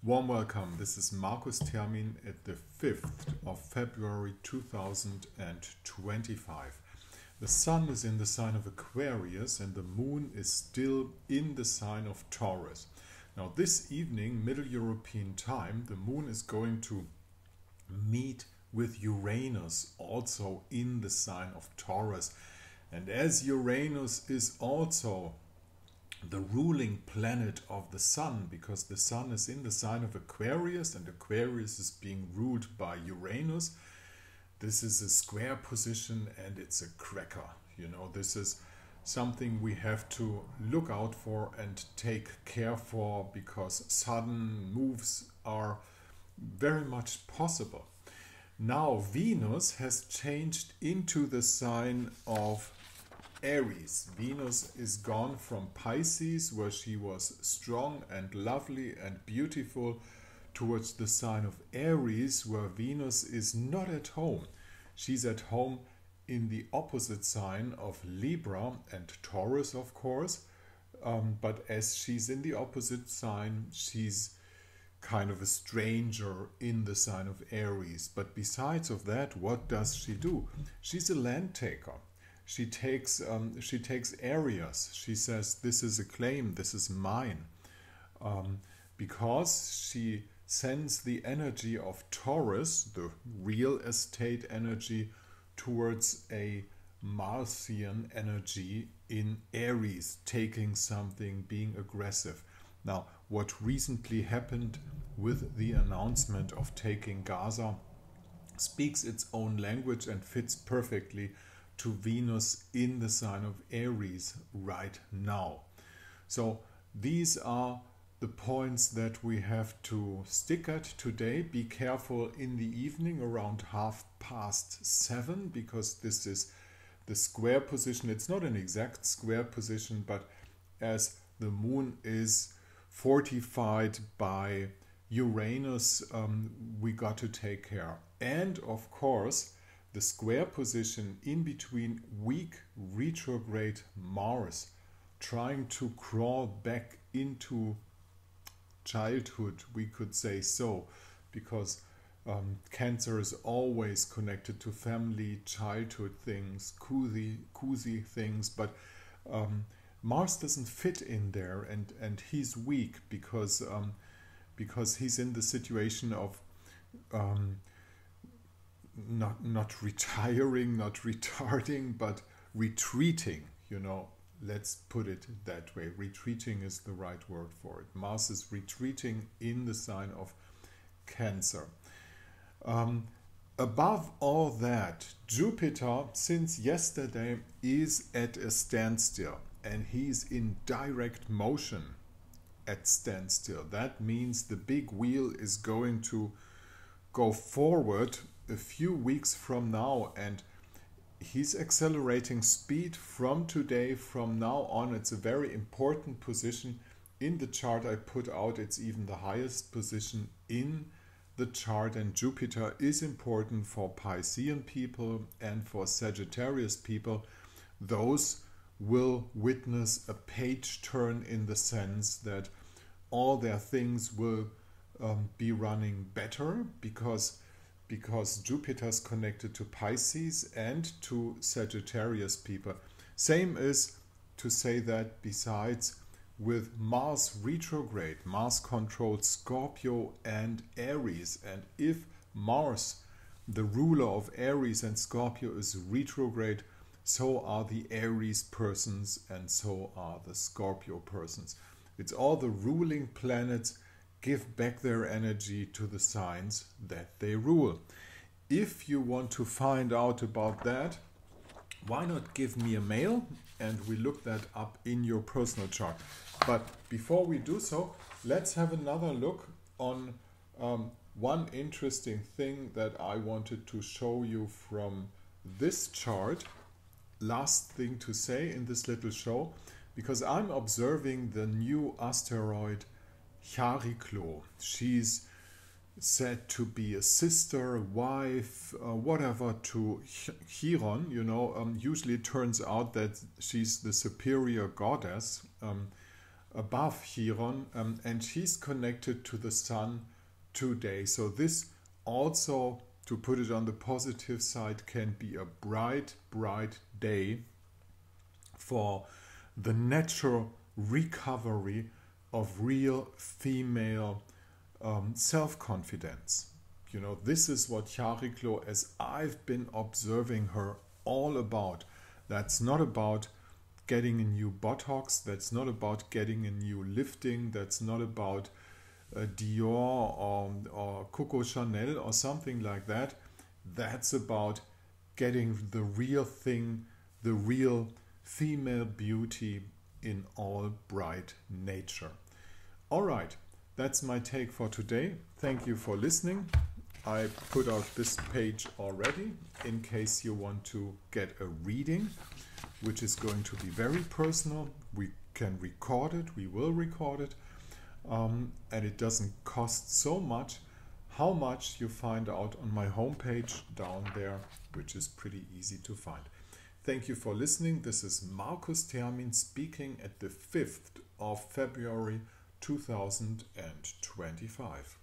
Warm welcome. This is Markus Termin at the 5th of February 2025. The sun is in the sign of Aquarius and the moon is still in the sign of Taurus. Now this evening, Middle European time, the moon is going to meet with Uranus also in the sign of Taurus. And as Uranus is also the ruling planet of the sun, because the sun is in the sign of Aquarius and Aquarius is being ruled by Uranus, this is a square position and it's a cracker. You know, this is something we have to look out for and take care for, because sudden moves are very much possible. Now Venus has changed into the sign of Aries. Venus is gone from Pisces, where she was strong and lovely and beautiful, towards the sign of Aries, where Venus is not at home. She's at home in the opposite sign of Libra and Taurus, of course, but as she's in the opposite sign, she's kind of a stranger in the sign of Aries. But besides of that, what does she do? She's a land taker. She takes areas. She says, this is a claim, this is mine. Because she sends the energy of Taurus, the real estate energy, towards a Martian energy in Aries, taking something, being aggressive. Now, what recently happened with the announcement of taking Gaza speaks its own language and fits perfectly to Venus in the sign of Aries right now. So these are the points that we have to stick at today. Be careful in the evening around 7:30, because this is the square position. It's not an exact square position, but as the moon is fortified by Uranus, we got to take care. And of course, the square position in between weak retrograde Mars, trying to crawl back into childhood, we could say so, because Cancer is always connected to family, childhood things, cozy things, but Mars doesn't fit in there, and he's weak because he's in the situation of not retiring, not retarding, but retreating, you know. Let's put it that way. Retreating is the right word for it. Mars is retreating in the sign of Cancer. Above all that, Jupiter, since yesterday, is at a standstill, and he's in direct motion at standstill. That means the big wheel is going to go forward a few weeks from now, and he's accelerating speed from today, from now on. It's a very important position in the chart I put out. It's even the highest position in the chart, and Jupiter is important for Piscean people and for Sagittarius people. Those will witness a page turn, in the sense that all their things will be running better, because Jupiter is connected to Pisces and to Sagittarius people. Same is to say that besides, with Mars retrograde, Mars controls Scorpio and Aries, and if Mars, the ruler of Aries and Scorpio, is retrograde, so are the Aries persons and so are the Scorpio persons. It's all the ruling planets give back their energy to the signs that they rule. If you want to find out about that, why not give me a mail and we look that up in your personal chart. But before we do so, let's have another look on one interesting thing that I wanted to show you from this chart. Last thing to say in this little show, because I'm observing the new asteroid Chariklo. She's said to be a sister, wife, whatever to Chiron. You know, usually it turns out that she's the superior goddess. above Chiron, and she's connected to the sun today. So this also, to put it on the positive side, can be a bright day for the natural recovery of real female self-confidence. You know, this is what Chariklo, as I've been observing her, all about. That's not about getting a new Botox, that's not about getting a new lifting, that's not about Dior or Coco Chanel or something like that. That's about getting the real thing, the real female beauty in all bright nature. All right, that's my take for today. Thank you for listening. I put out this page already in case you want to get a reading, which is going to be very personal. We can record it, we will record it, and it doesn't cost so much. How much you find out on my homepage down there, which is pretty easy to find. Thank you for listening. This is Markus Termin speaking at the 5th of February 2025.